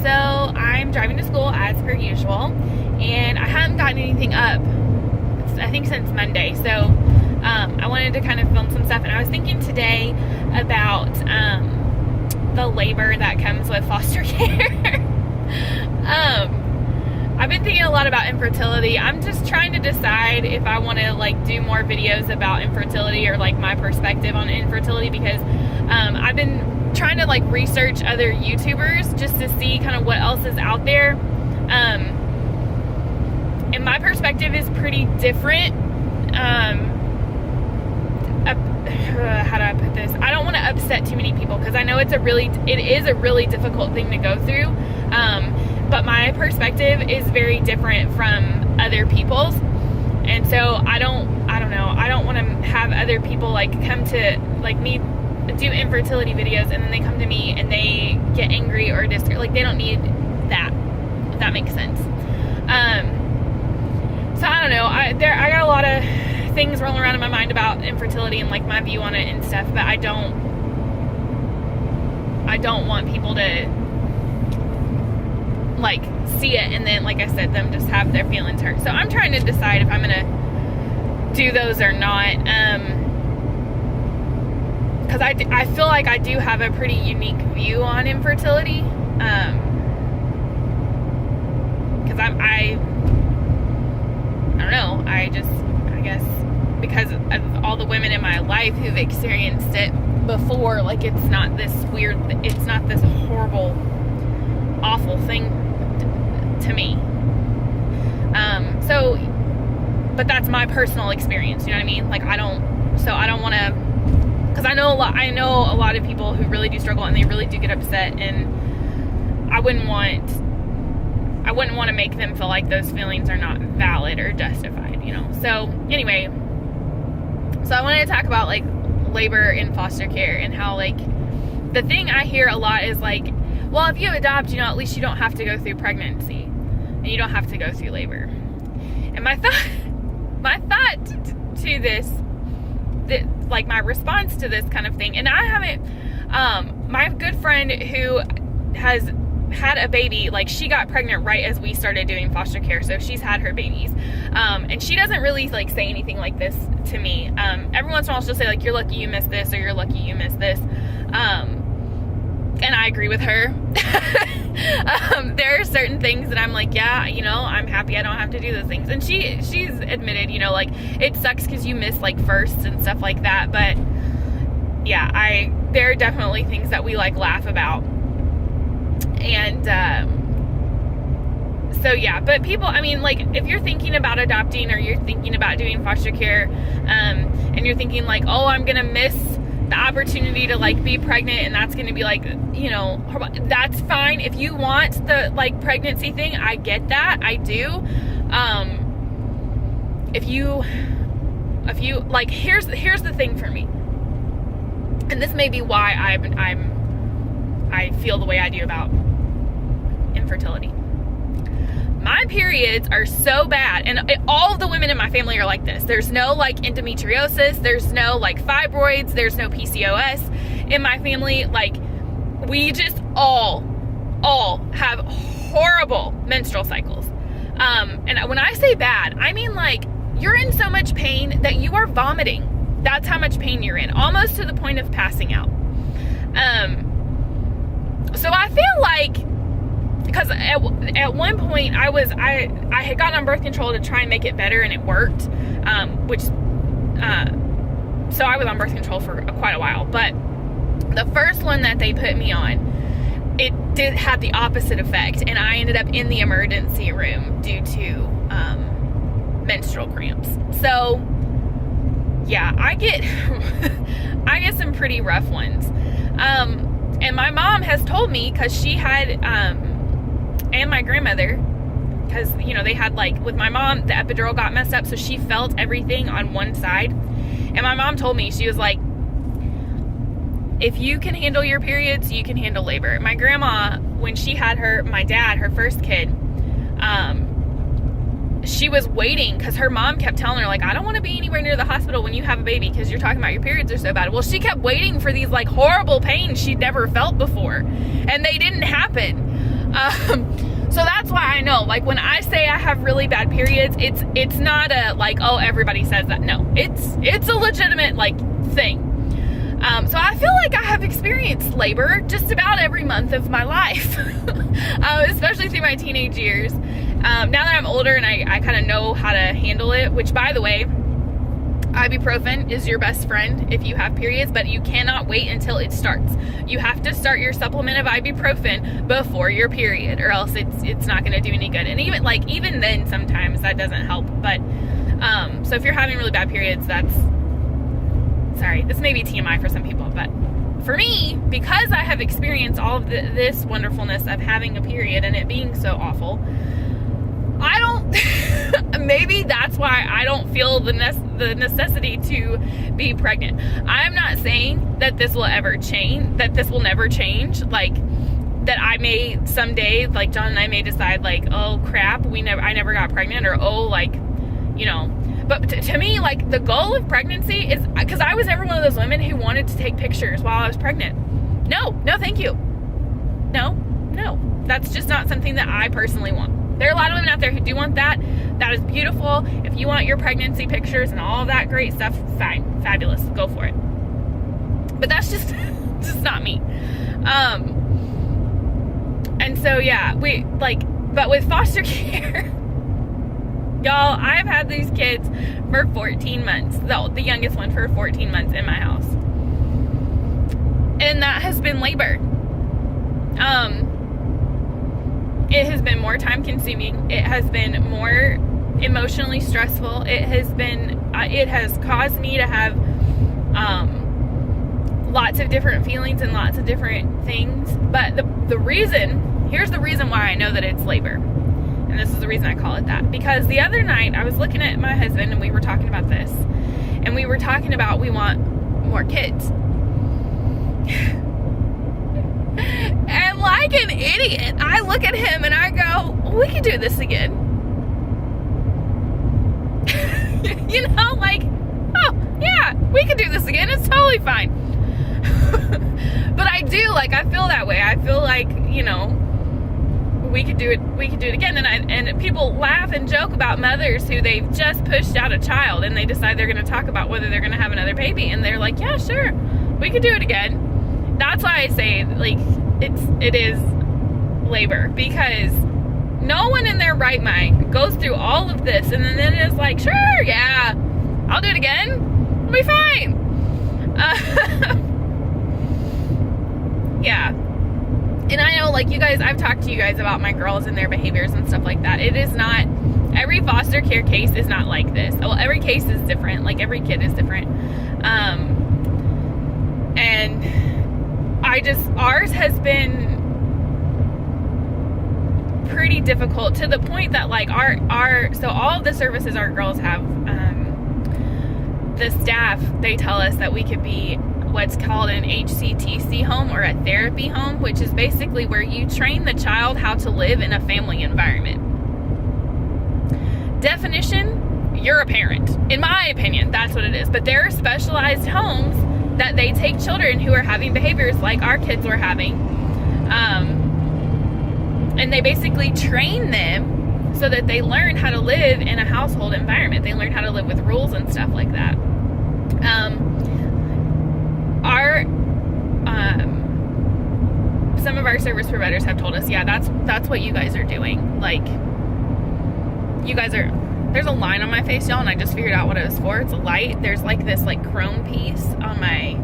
so I'm driving to school as per usual, and I haven't gotten anything up, I think, since Monday. So I wanted to kind of film some stuff, and I was thinking today about the labor that comes with foster care. I've been thinking a lot about infertility. I'm just trying to decide if I want to like do more videos about infertility or like my perspective on infertility, because I've been trying to like research other YouTubers just to see kind of what else is out there. And my perspective is pretty different. How do I put this? I don't want to upset too many people, because I know it is a really difficult thing to go through. But my perspective is very different from other people's. And so I don't know. I don't want to have other people like come to like me do infertility videos, and then they come to me and they get angry or like they don't need that, if that makes sense. So I don't know. I got a lot of things rolling around in my mind about infertility and like my view on it and stuff, but I don't want people to like see it and then, like I said, them just have their feelings hurt. So I'm trying to decide if I'm gonna do those or not, because I feel like I do have a pretty unique view on infertility, because I don't know, I guess because of all the women in my life who've experienced it before, like it's not this horrible, awful thing to me. But that's my personal experience, you know what I mean? Like I don't want to, because I know a lot of people who really do struggle and they really do get upset, and I wouldn't want to make them feel like those feelings are not valid or justified, you know? So anyway, so I wanted to talk about like labor in foster care, and how like the thing I hear a lot is like, well, if you adopt, you know, at least you don't have to go through pregnancy and you don't have to go through labor. And my thought to this, like my response to this kind of thing, and I haven't, my good friend who has had a baby, like she got pregnant right as we started doing foster care, so she's had her babies, and she doesn't really like say anything like this to me. Every once in a while she'll say like, you're lucky you missed this, or you're lucky you missed this, and I agree with her. There are certain things that I'm like, yeah, you know, I'm happy I don't have to do those things, and she's admitted, you know, like it sucks because you miss like firsts and stuff like that, but yeah, there are definitely things that we like laugh about. And so yeah, but people, I mean, like if you're thinking about adopting, or you're thinking about doing foster care, and you're thinking like, oh, I'm gonna miss the opportunity to like be pregnant, and that's gonna be like, you know, that's fine. If you want the like pregnancy thing, I get that, I do. If you like, here's the thing for me, and this may be why I feel the way I do about infertility. My periods are so bad, and all of the women in my family are like this. There's no like endometriosis, there's no like fibroids, there's no PCOS in my family. Like we just all have horrible menstrual cycles. And when I say bad, I mean like you're in so much pain that you are vomiting. That's how much pain you're in, almost to the point of passing out. So I feel like, because at one point I had gotten on birth control to try and make it better, and it worked, so I was on birth control for quite a while, but the first one that they put me on, it did have the opposite effect, and I ended up in the emergency room due to menstrual cramps. So yeah, I get some pretty rough ones. And my mom has told me, because she had, and my grandmother, because, you know, they had like, with my mom, the epidural got messed up, so she felt everything on one side. And my mom told me, she was like, if you can handle your periods, you can handle labor. My grandma, when she had my dad, her first kid, she was waiting, because her mom kept telling her, like, I don't want to be anywhere near the hospital when you have a baby, because you're talking about your periods are so bad. Well, she kept waiting for these like horrible pains she'd never felt before, and they didn't happen. So that's why I know, like, when I say I have really bad periods, it's not a, like, oh, everybody says that. No, it's a legitimate, like, thing. So I feel like I have experienced labor just about every month of my life, especially through my teenage years. Now that I'm older and I kind of know how to handle it, which, by the way, ibuprofen is your best friend if you have periods, but you cannot wait until it starts. You have to start your supplement of ibuprofen before your period, or else it's not going to do any good. And even then, sometimes that doesn't help. But so if you're having really bad periods, sorry, this may be TMI for some people, but for me, because I have experienced all of this wonderfulness of having a period and it being so awful, I don't, maybe that's why I don't feel the necessity to be pregnant. I'm not saying that this will ever change, that this will never change, like, that I may someday, like, John and I may decide, like, oh crap, I never got pregnant, or oh, like, you know. But to me, like, the goal of pregnancy is, because I was never one of those women who wanted to take pictures while I was pregnant. No, thank you. No, that's just not something that I personally want. There are a lot of women out there who do want that. That is beautiful. If you want your pregnancy pictures and all of that great stuff, fine, fabulous, go for it. But that's just not me. And so, yeah, but with foster care, y'all, I've had these kids for 14 months. The youngest one for 14 months in my house. And that has been labor. It has been more time consuming. It has been more emotionally stressful. It has caused me to have lots of different feelings and lots of different things. But here's the reason why I know that it's labor. And this is the reason I call it that. Because the other night I was looking at my husband and we were talking about this. And we were talking about we want more kids. And like an idiot, I look at him and I go, we could do this again. You know, like, oh, yeah, we could do this again. It's totally fine. But I do, like, I feel that way. I feel like, you know, we could do it again. And people laugh and joke about mothers who they've just pushed out a child and they decide they're going to talk about whether they're going to have another baby. And they're like, yeah, sure, we could do it again. That's why I say, like, it is labor, because no one in their right mind goes through all of this and then is like, sure, yeah, I'll do it again. It'll be fine. Yeah. And I know, like, you guys, I've talked to you guys about my girls and their behaviors and stuff like that. It is not, every foster care case is not like this. Well, every case is different. Like, every kid is different. And ours has been pretty difficult, to the point that, like, so all of the services our girls have, the staff, they tell us that we could be what's called an HCTC home, or a therapy home, which is basically where you train the child how to live in a family environment. Definition, you're a parent. In my opinion, that's what it is. But there are specialized homes that they take children who are having behaviors like our kids were having, and they basically train them so that they learn how to live in a household environment. They learn how to live with rules and stuff like that. Some of our service providers have told us, yeah, that's what you guys are doing. Like, you guys are, there's a line on my face, y'all, and I just figured out what it was for. It's a light. There's like this, like, chrome piece on my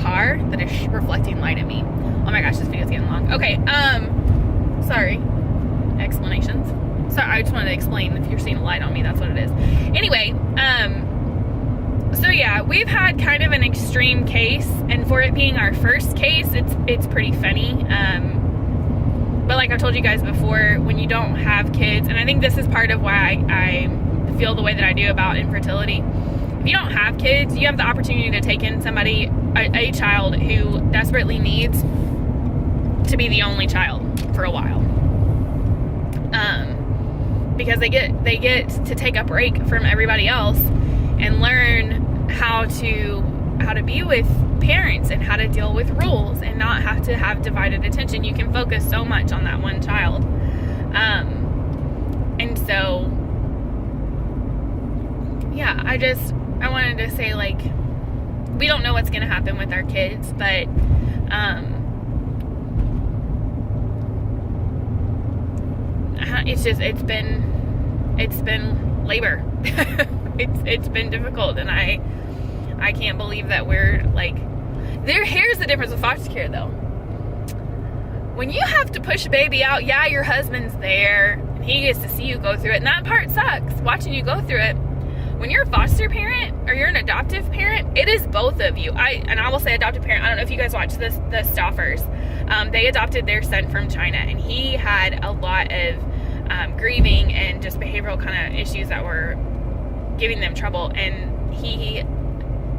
car that is reflecting light at me. Oh my gosh, this video's getting long. Okay, sorry. Explanations. Sorry, I just wanted to explain, if you're seeing a light on me, that's what it is. Anyway, so yeah, we've had kind of an extreme case, and for it being our first case, it's pretty funny. But like I told you guys before, when you don't have kids, and I think this is part of why I feel the way that I do about infertility. If you don't have kids, you have the opportunity to take in somebody, a child who desperately needs to be the only child for a while. Because they get to take a break from everybody else and learn how to be with parents and how to deal with rules and not have to have divided attention. You can focus so much on that one child. And so, yeah, I wanted to say, like, we don't know what's going to happen with our kids, but, it's been labor. It's been difficult, and I can't believe that we're, like, here's the difference with foster care, though. When you have to push a baby out, yeah, your husband's there, and he gets to see you go through it, and that part sucks, watching you go through it. When you're a foster parent, or you're an adoptive parent, it is both of you. I will say adoptive parent, I don't know if you guys watch the Stoffers. They adopted their son from China, and he had a lot of grieving and just behavioral kind of issues that were giving them trouble, and he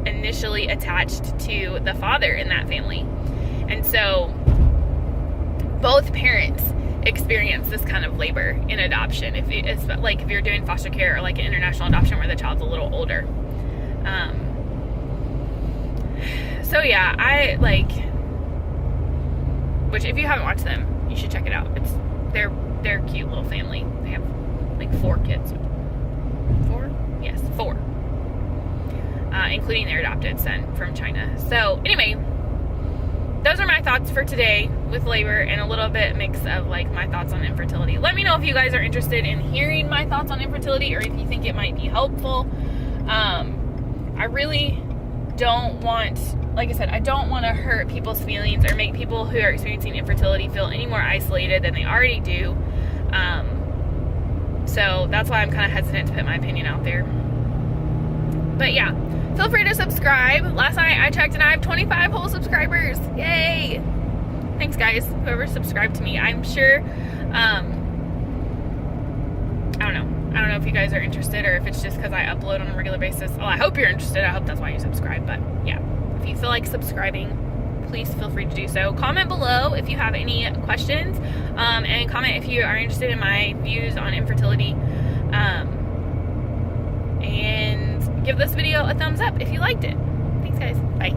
initially attached to the father in that family. And so both parents experience this kind of labor in adoption, if you're doing foster care or like an international adoption where the child's a little older. So yeah, which if you haven't watched them, you should check it out. They're a cute little family. They have like 4 kids. 4? Yes, 4. Including their adopted son from China. So anyway, those are my thoughts for today with labor, and a little bit mix of like my thoughts on infertility. Let me know if you guys are interested in hearing my thoughts on infertility, or if you think it might be helpful. I really don't want, like I said, I don't want to hurt people's feelings or make people who are experiencing infertility feel any more isolated than they already do. So that's why I'm kind of hesitant to put my opinion out there. But yeah, feel free to subscribe. Last night I checked and I have 25 whole subscribers. Yay! Thanks, guys, whoever subscribed to me. I'm sure, I don't know if you guys are interested, or if it's just because I upload on a regular basis. Well, I hope you're interested. I hope that's why you subscribe. But yeah, if you feel like subscribing, please feel free to do so. Comment below if you have any questions, and comment if you are interested in my views on infertility, and give this video a thumbs up if you liked it. Thanks, guys. Bye.